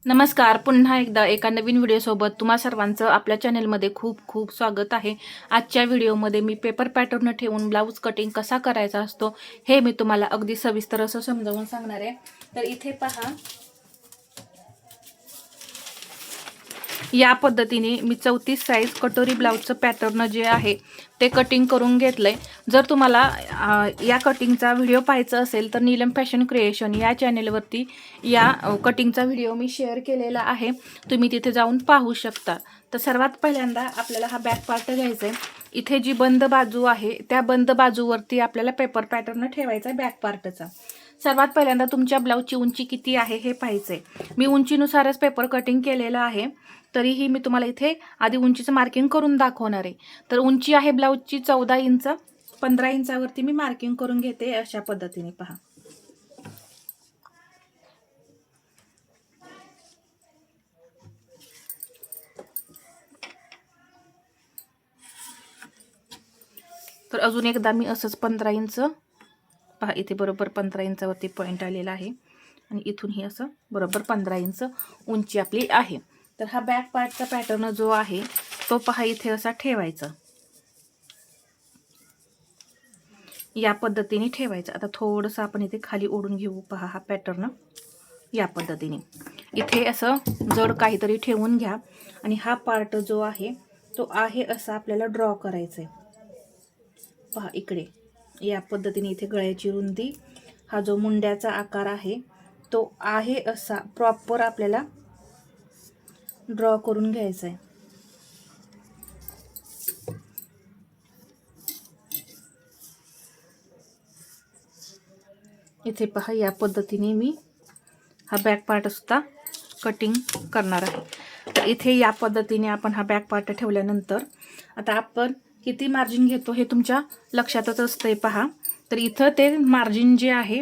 नमस्कार. पुन्हा एकदा एका नवीन व्हिडिओसोबत तुम्हा सर्वांचं आपल्या चॅनलमध्ये खूप खूप स्वागत आहे. आजच्या व्हिडिओमध्ये मी पेपर पॅटर्न ठेवून ब्लाऊज कटिंग कसा करायचा असतो हे मी तुम्हाला अगदी सविस्तर असं समजावून सांगणार आहे. तर इथे पहा, या पद्धतीने मी 34 साईज कटोरी ब्लाऊजचं पॅटर्न जे आहे ते कटिंग करून घेतलंय. जर तुम्हाला या कटिंगचा व्हिडिओ पाहायचा असेल तर नीलम फॅशन क्रिएशन या चॅनेलवरती या कटिंगचा व्हिडिओ मी शेअर केलेला आहे, तुम्ही तिथे जाऊन पाहू शकता. तर सर्वात पहिल्यांदा आपल्याला हा बॅक पार्ट घ्यायचा आहे. इथे जी बंद बाजू आहे त्या बंद बाजूवरती आपल्याला पेपर पॅटर्न ठेवायचा आहे बॅक पार्टचा. सर्वात पहिल्यांदा तुमच्या ब्लाऊजची उंची किती आहे हे पाहायचं आहे. मी उंचीनुसारच पेपर कटिंग केलेलं आहे, तरीही मी तुम्हाला इथे आधी उंचीचं मार्किंग करून दाखवणार आहे. तर उंची आहे ब्लाऊजची 14 इंच. 15 इंचावरती मी मार्किंग करून घेते अशा पद्धतीने पहा. तर अजून एकदा मी असंच 15 इंच पहा, इथे बरोबर 15 इंचावरती पॉईंट आलेला आहे आणि इथूनही असं बरोबर 15 इंच उंची आपली आहे. तर हा बॅक पार्टचा पॅटर्न जो आहे तो पहा इथे असा ठेवायचा, या पद्धतीने ठेवायचा. आता थोडंसं आपण इथे खाली ओढून घेऊ. पहा हा पॅटर्न या पद्धतीने इथे असं जड काहीतरी ठेवून घ्या आणि हा पार्ट जो आहे तो आहे असा आपल्याला ड्रॉ करायचा आहे. पहा इकडे या पद्धतीने इथे गळ्याची रुंदी, हा जो मुंड्याचा आकार आहे तो आहे असा प्रॉपर आपल्याला ड्रॉ करून घ्यायचा आहे. इथे पहा या पद्धतीने मी हा बॅक पार्ट सुद्धा कटिंग करणार आहे. तर इथे या पद्धतीने आपण हा बॅक पार्ट ठेवल्यानंतर आता आपण किती मार्जिन घेतो हे तुमच्या लक्षातच असतंय पहा. तर इथं ते मार्जिन जे आहे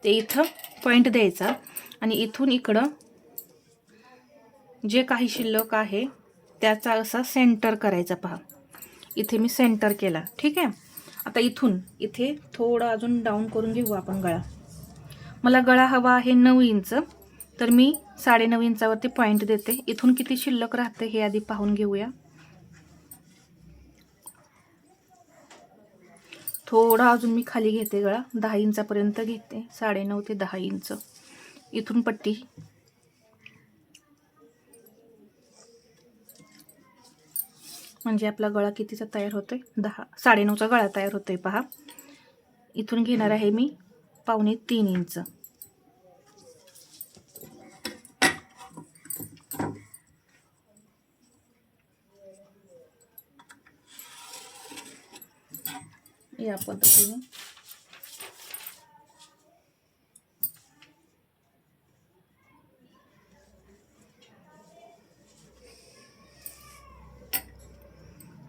ते इथं पॉईंट द्यायचा आणि इथून इकडं जे काही शिल्लक आहे त्याचा असा सेंटर करायचा. पहा इथे मी सेंटर केला, ठीक आहे. आता इथून इथे थोडं अजून डाऊन करून घेऊ आपण गळा. मला गळा हवा आहे 9 इंच, तर मी 9.5 इंचावरती पॉईंट देते. इथून किती शिल्लक राहते हे आधी पाहून घेऊया. थोडा अजून मी खाली घेते गळा, 10 इंचापर्यंत घेते. 9.5 ते 10 इंच इथून पट्टी. म्हणजे आपला गळा कितीचा तयार होतोय, 9.5चा गळा तयार होतोय. पहा इथून घेणार आहे मी 2.25 इंच. या पद्धतीने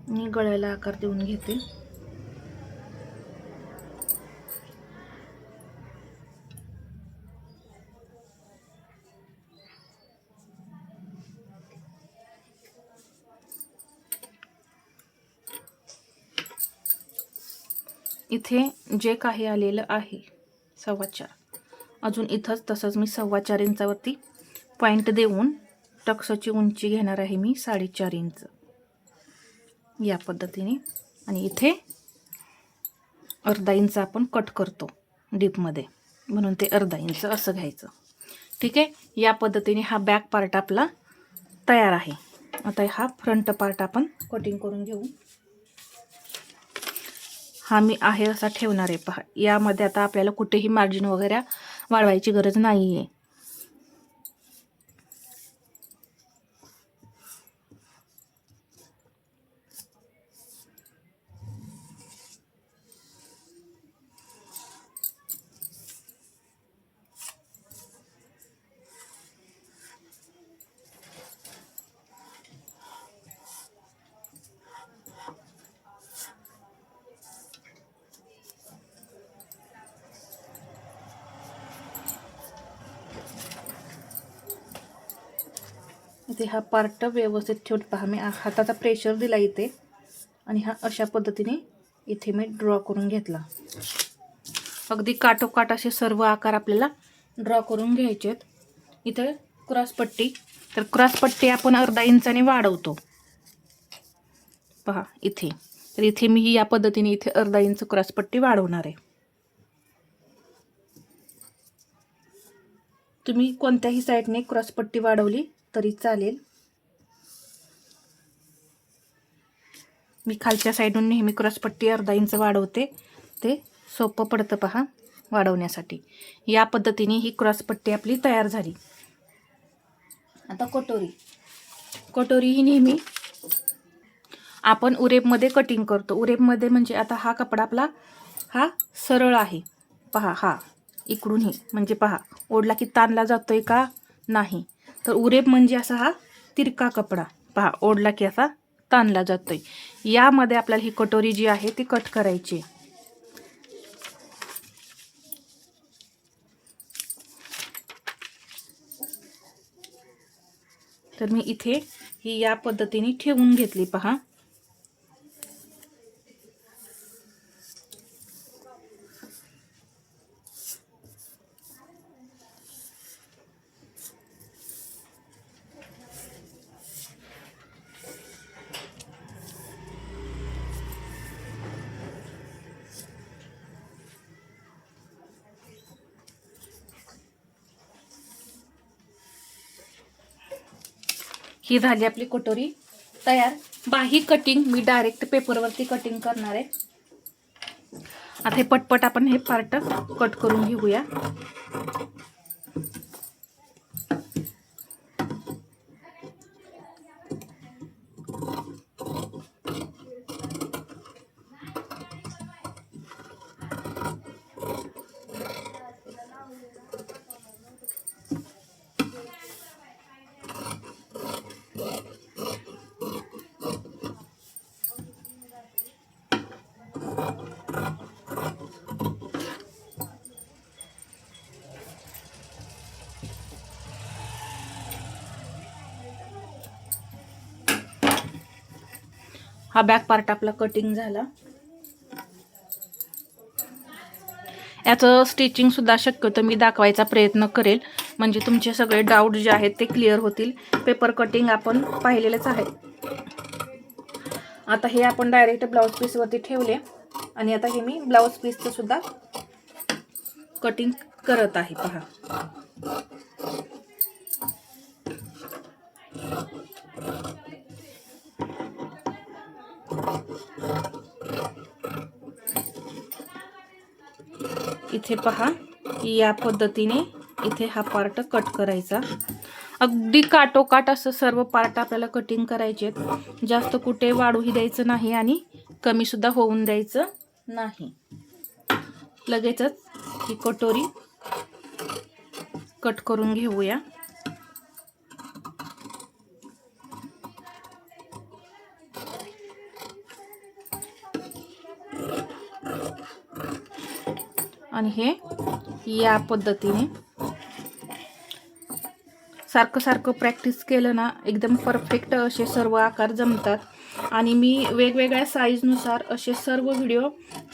मी गळ्याला आकार देऊन घेते. इथे जे काही आलेलं आहे 4.25, अजून इथंच तसंच मी 4.25 इंचावरती पॉईंट देऊन टक्सची उंची घेणार आहे मी 4.5 इंच या पद्धतीने. आणि इथे अर्धा इंच आपण कट करतो डीपमध्ये, म्हणून ते अर्धा इंच असं घ्यायचं, ठीक आहे. या पद्धतीने हा बॅक पार्ट आपला तयार आहे. आता हा फ्रंट पार्ट आपण कटिंग करून घेऊ. हा मी आहे असा ठेवणार आहे. पहा यामध्ये आता आपल्याला कुठेही मार्जिन वगैरे वाढवायची गरज नाही आहे. इथे हा पार्ट व्यवस्थित ठेवून पहा, मी हाताचा प्रेशर दिला इथे आणि हा अशा पद्धतीने इथे मी ड्रॉ करून घेतला. अगदी काटोकाट असे सर्व आकार आपल्याला ड्रॉ करून घ्यायचे आहेत. इथे क्रॉसपट्टी. तर क्रॉसपट्टी आपण अर्धा इंचाने वाढवतो पहा इथे. तर इथे मी या पद्धतीने इथे अर्धा इंच क्रॉसपट्टी वाढवणार आहे. तुम्ही कोणत्याही साईडने क्रॉसपट्टी वाढवली तरी चालेल. मी खालच्या साईडून नेहमी क्रॉसपट्टी अर्धा इंच वाढवते, ते सोपं पडतं पहा वाढवण्यासाठी. या पद्धतीने ही क्रॉसपट्टी आपली तयार झाली. आता कटोरी ही नेहमी आपण उरेबमध्ये कटिंग करतो. उरेबमध्ये म्हणजे आता हा कपडा आपला हा सरळ आहे पहा, हा इकडूनही म्हणजे पहा ओढला की ताणला जातोय का नाही. तर उरेब म्हणजे असा हा तिरका कपडा पहा, ओढला की असा ताणला जातोय. यामध्ये आपल्याला ही कटोरी जी आहे ती कट करायची. तर मी इथे ही या पद्धतीने ठेवून घेतली पहा. ही झाली आपली कटोरी तयार. बाही कटिंग मी डायरेक्ट पेपरवरती कटिंग करणार आहे. आता हे पटपट आपण हे पार्ट कट करून घेऊया. हा बॅक पार्ट आपला कटिंग झाला. याचं स्टिचिंग सुद्धा शक्यतो मी दाखवायचा प्रयत्न करेल, म्हणजे तुमचे सगळे डाऊट जे आहेत ते क्लिअर होतील. पेपर कटिंग आपण पाहिलेलेच आहे. आता हे आपण डायरेक्ट ब्लाऊज पीसवरती ठेवले आणि आता हे मी ब्लाऊज पीसचं सुद्धा कटिंग करत आहे पहा. इथे पहा या पद्धतीने इथे हा पार्ट कट करायचा. अगदी काटोकाट असं सर्व पार्ट आपल्याला कटिंग करायचे आहेत. जास्त कुठे वाढूही द्यायचं नाही आणि कमी सुद्धा होऊन द्यायचं नाही. लगेचच ही कटोरी कट करून घेऊया. आणि हे या पद्धतीने सारखं प्रॅक्टिस केलं ना एकदम परफेक्ट असे सर्व आकार जमतात. आणि मी वेगवेगळ्या साईजनुसार असे सर्व व्हिडिओ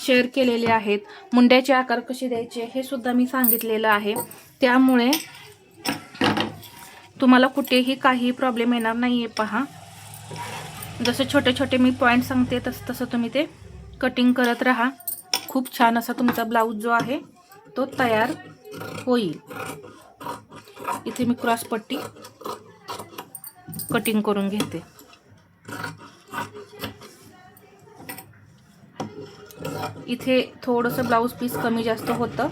शेअर केलेले आहेत. मुंड्याचे आकार कसे द्यायचे हे सुद्धा मी सांगितलेलं आहे. त्यामुळे तुम्हाला कुठेही काही प्रॉब्लेम येणार नाही आहे पहा. जसे छोटे छोटे मी पॉईंट सांगते तसं तुम्ही ते कटिंग करत राहा. खूप छान असा तुमचा ब्लाऊज जो आहे तो तयार होईल. इथे मी क्रॉस पट्टी कटिंग करून घेते. इथे थोडंसं ब्लाऊज पीस कमी जास्त होतं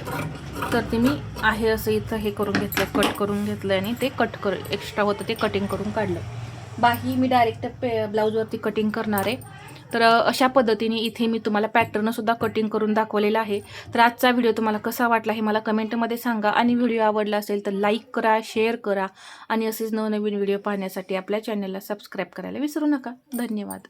तर ते मी आहे असं इथं हे करून घेतलं, कट करून घेतलं आणि ते एक्स्ट्रा होतं ते कटिंग करून काढलं. बाही मी डायरेक्ट ब्लाऊजवरती कटिंग करणार आहे. तर अशा पद्धतीने इथे मी तुम्हाला पॅटर्नसुद्धा कटिंग करून दाखवलेला आहे. तर आजचा व्हिडिओ तुम्हाला कसा वाटला हे मला कमेंटमध्ये सांगा. आणि व्हिडिओ आवडला असेल तर लाईक करा, शेअर करा आणि असेच नवनवीन व्हिडिओ पाहण्यासाठी आपल्या चॅनलला सबस्क्राईब करायला विसरू नका. धन्यवाद.